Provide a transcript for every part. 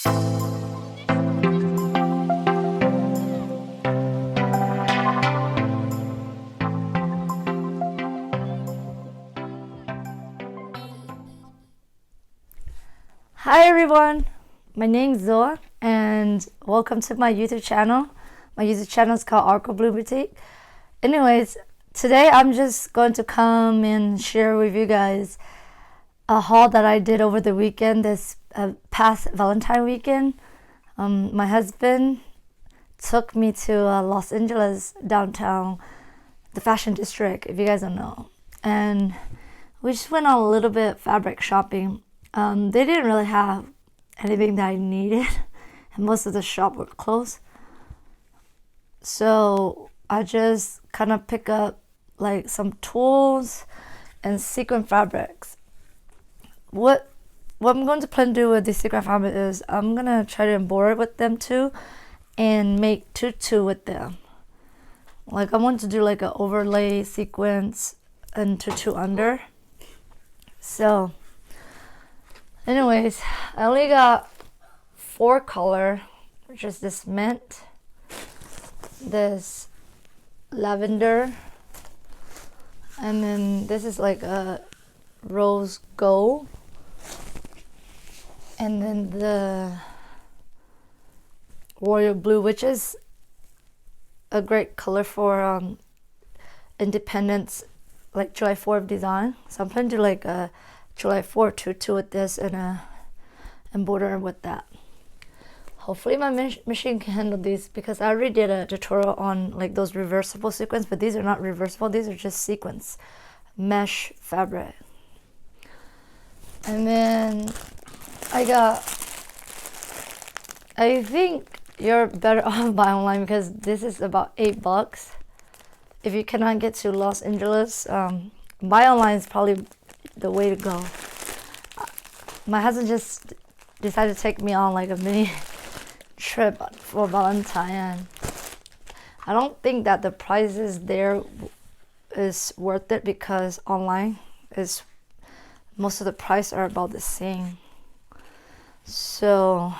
Hi everyone, my name is Zoa and welcome to my YouTube channel. My YouTube channel is called Arco Blue Boutique. Anyways, today I'm just going to come and share with you guys a haul that I did over the weekend, this past Valentine weekend. My husband took me to Los Angeles downtown, the fashion district, if you guys don't know. And we just went on a little bit fabric shopping. They didn't really have anything that I needed, and most of the shop were closed. So I just kind of pick up like some tools and sequin fabrics. What I'm going to plan to do with the sequin fabric is I'm gonna try to embroider with them too, and make tutu with them. Like I want to do like an overlay sequence and tutu under. So anyways, I only got 4 color, which is this mint, this lavender, and then this is like a rose gold, and then the royal blue, which is a great color for Independence, like July 4th design. So I'm planning to do like a July 4th tutu with this and embroider with that. Hopefully my machine can handle these, because I already did a tutorial on like those reversible sequins, but these are not reversible, these are just sequins, mesh fabric. And then I think you're better off buying online, because this is about $8. If you cannot get to Los Angeles, buy online is probably the way to go. My husband just decided to take me on like a mini trip for Valentine. I don't think that the prices there is worth it, because online is most of the price are about the same. So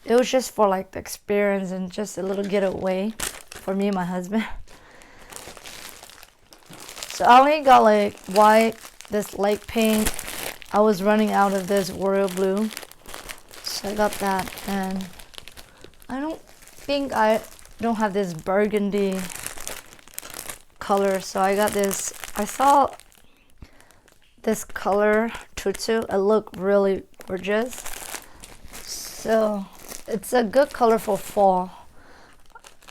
it was just for like the experience and just a little getaway for me and my husband. So I only got like white, this light pink. I was running out of this royal blue, so I got that. And I don't have this burgundy color, so I got this. I saw this color tutu. It looked really gorgeous, so it's a good color for fall.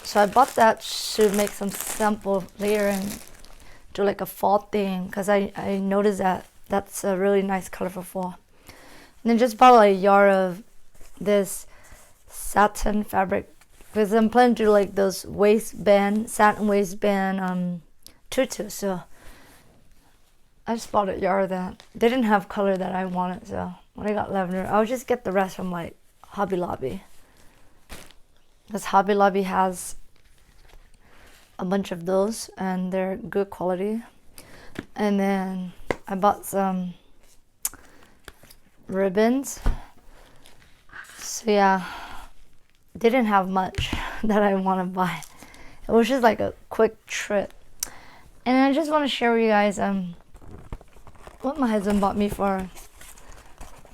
So I bought that to make some sample later and do like a fall thing, because I noticed that that's a really nice color for fall. And then just bought like a yard of this satin fabric, because I'm planning to do like those waistband, satin waistband tutu. So I just bought a yard of that. They didn't have color that I wanted, so when I got lavender, I'll just get the rest from like Hobby Lobby. This Hobby Lobby has a bunch of those and they're good quality. And then I bought some ribbons. So yeah, didn't have much that I want to buy. It was just like a quick trip. And I just want to share with you guys what my husband bought me for,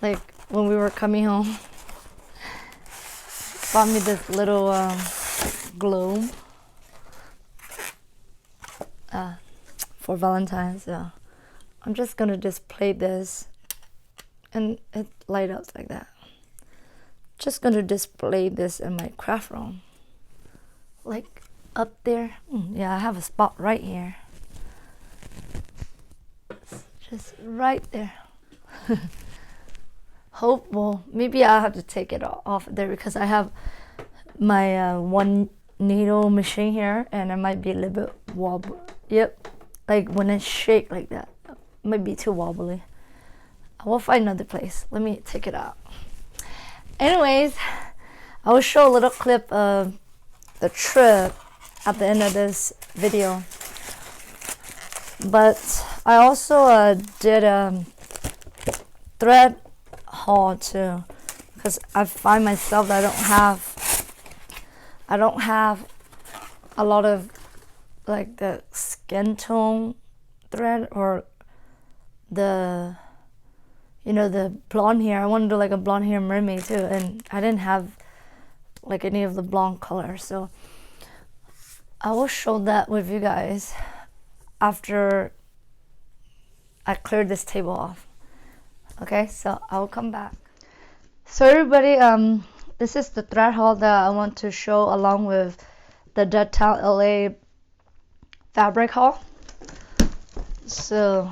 like when we were coming home. Bought me this little globe for Valentine. So I'm just gonna display this, and it light up like that. Just gonna display this in my craft room, like up there. Yeah, I have a spot right here, just right there. Well, maybe I'll have to take it off there, because I have my one needle machine here, and it might be a little bit wobbly. Yep, like when it shake like that, it might be too wobbly. I will find another place. Let me take it out. Anyways, I will show a little clip of the trip at the end of this video. But I also did a thread haul too. because I find myself that I don't have a lot of like the skin tone thread or the, you know, the blonde hair. I want to do like a blonde hair mermaid too, and I didn't have like any of the blonde color, so I will show that with you guys after I clear this table off. Okay, so I'll come back. So everybody, this is the thread haul that I want to show along with the Downtown LA fabric haul. So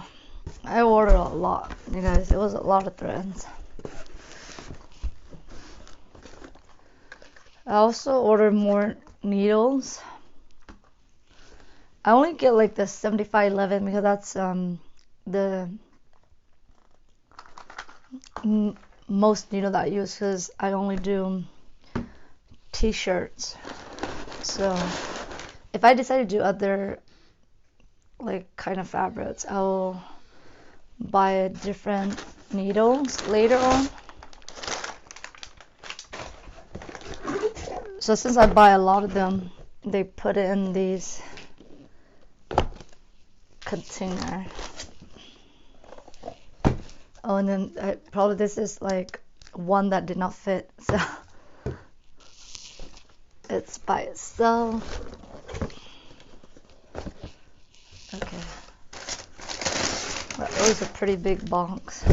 I ordered a lot, you guys. It was a lot of threads. I also ordered more needles. I only get like the 7511 because that's the most needle that I use, because I only do t-shirts. So if I decide to do other like kind of fabrics, I'll buy different needles later on. So since I buy a lot of them, they put it in these container. Oh, and then probably this is like one that did not fit, so it's by itself. Okay, that was a pretty big box.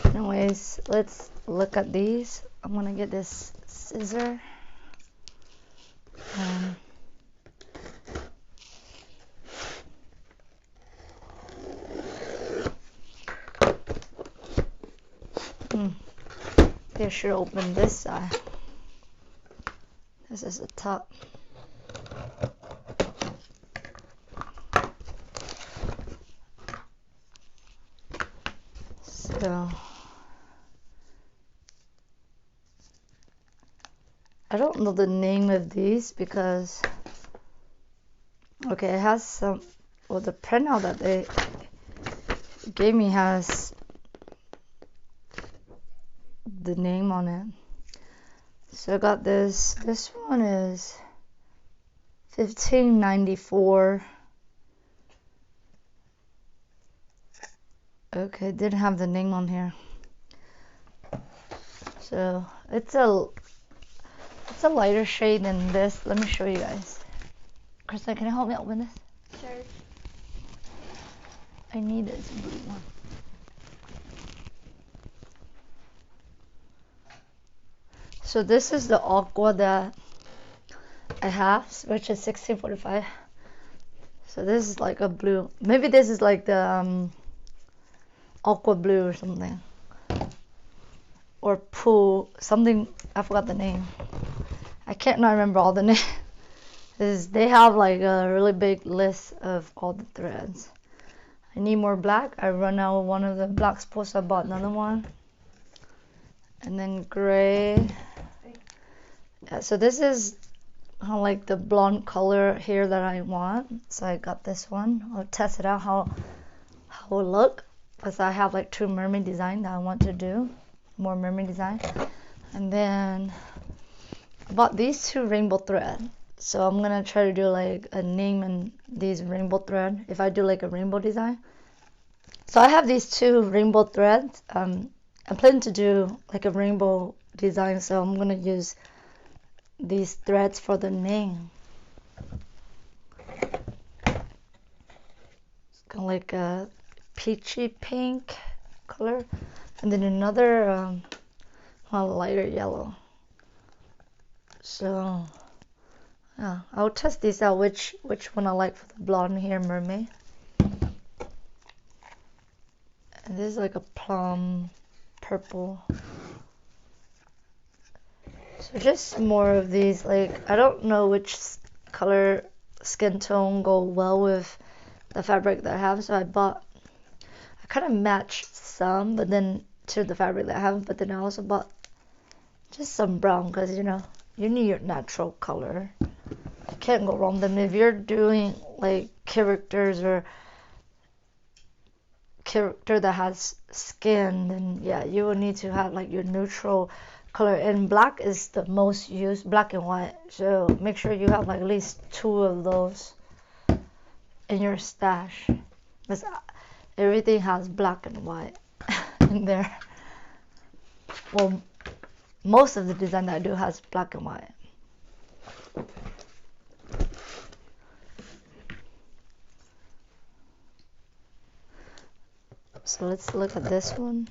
Anyways, let's look at these. I'm gonna get this scissor. They should open this side. This is the top. So I don't know the name of these because, okay, it has some, well, the printout that they gave me has the name on it. So I got this. This one is $15.94. Okay, didn't have the name on here. So it's a lighter shade than this. Let me show you guys. Krista, can you help me open this? Sure. I need this blue one. So this is the aqua that I have, which is 1645. So this is like a blue. Maybe this is like the aqua blue or something. Or pool, something, I forgot the name. I can't not remember all the names. They have like a really big list of all the threads. I need more black. I run out of one of the black spools, so I bought another one. And then gray. Yeah, so this is like the blonde color here that I want. So I got this one. I'll test it out how it will look. Because I have like 2 mermaid design that I want to do. More mermaid design. And then I bought these 2 rainbow thread. So I'm gonna try to do like a name in these rainbow thread if I do like a rainbow design. So I have these 2 rainbow threads. I'm planning to do like a rainbow design, so I'm gonna use these threads for the name. It's kind of like a peachy pink color, and then another lighter yellow. So yeah, I'll test these out, which one I like for the blonde hair mermaid. And this is like a plum purple. So just more of these. Like, I don't know which color skin tone go well with the fabric that I have, so I kind of matched some, but then to the fabric that I have, but then I also bought just some brown, because you know, you need your natural color. You can't go wrong. Then if you're doing like characters or character that has skin, then yeah, you will need to have like your neutral color, and black is the most used, black and white. So make sure you have like at least 2 of those in your stash, because everything has black and white in there. Well, most of the design that I do has black and white. So let's look at this one.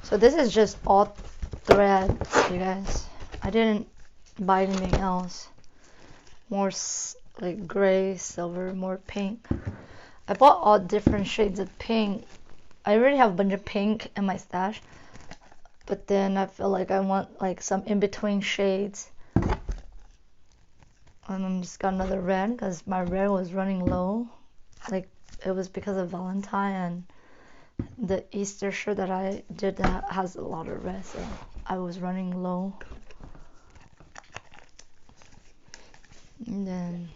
So this is just all thread, you guys. I didn't buy anything else. More like gray, silver, more pink. I bought all different shades of pink. I already have a bunch of pink in my stash, but then I feel like I want like some in-between shades. And I just got another red because my red was running low. Like it was because of Valentine, and the Easter shirt that I did that has a lot of red, so I was running low. And then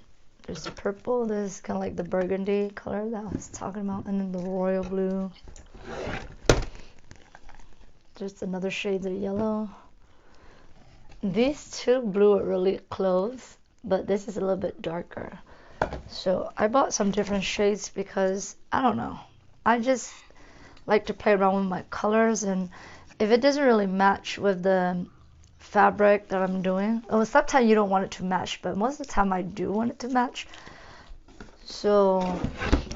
there's purple. This is kind of like the burgundy color that I was talking about, and then the royal blue. Just another shade of yellow. These 2 blue are really close, but this is a little bit darker. So I bought some different shades because I don't know, I just like to play around with my colors, and if it doesn't really match with the fabric that I'm doing, well, sometimes you don't want it to match, but most of the time I do want it to match. So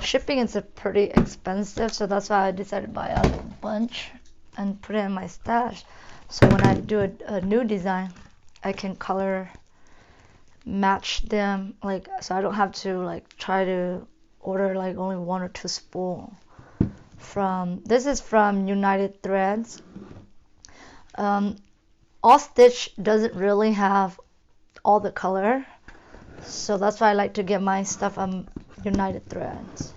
shipping is pretty expensive, so that's why I decided to buy a bunch and put it in my stash, so when I do a new design I can color match them, like, so I don't have to like try to order like only 1 or 2 spool. This is from United Threads. All Stitch doesn't really have all the color, so that's why I like to get my stuff on United Threads.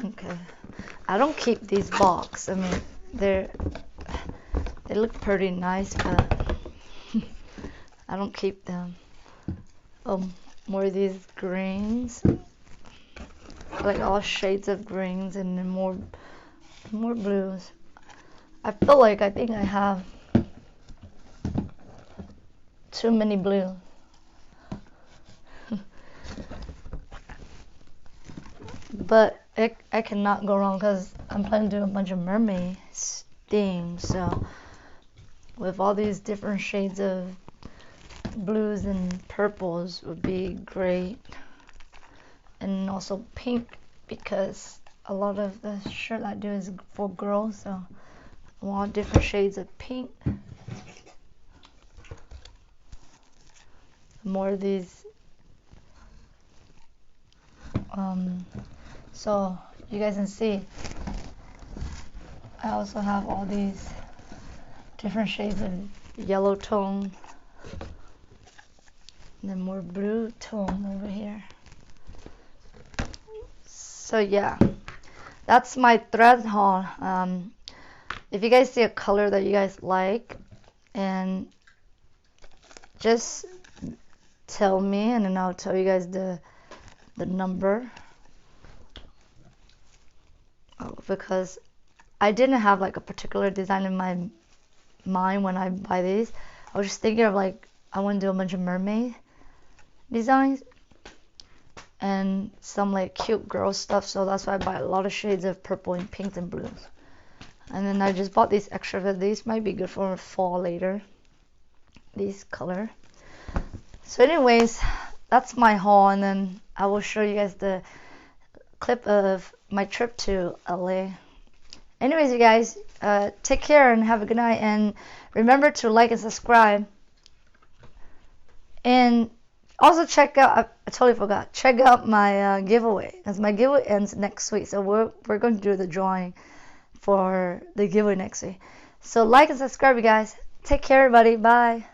Okay, I don't keep these boxes. I mean, they look pretty nice, but I don't keep them. More of these greens, like all shades of greens, and then more blues. I feel like I think I have too many blues. But I cannot go wrong because I'm planning to do a bunch of mermaid themes. So with all these different shades of blues and purples would be great, and also pink, because a lot of the shirt I do is for girls, so I want different shades of pink. More of these. So you guys can see I also have all these different shades of yellow tone, and then more blue tone over here. So yeah, that's my thread haul. If you guys see a color that you guys like, and just tell me, and then I'll tell you guys the number. Because I didn't have like a particular design in my mind when I buy these. I was just thinking of like, I want to do a bunch of mermaid designs and some like cute girl stuff, so that's why I buy a lot of shades of purple and pinks and blues. And then I just bought these extra, because these might be good for fall later, these color. So anyways, that's my haul, and then I will show you guys the clip of my trip to LA. Anyways, you guys, take care and have a good night, and remember to like and subscribe, and also check out, I totally forgot, check out my giveaway, because my giveaway ends next week, so we're going to do the drawing for the giveaway next week. So like and subscribe, you guys. Take care, everybody. Bye.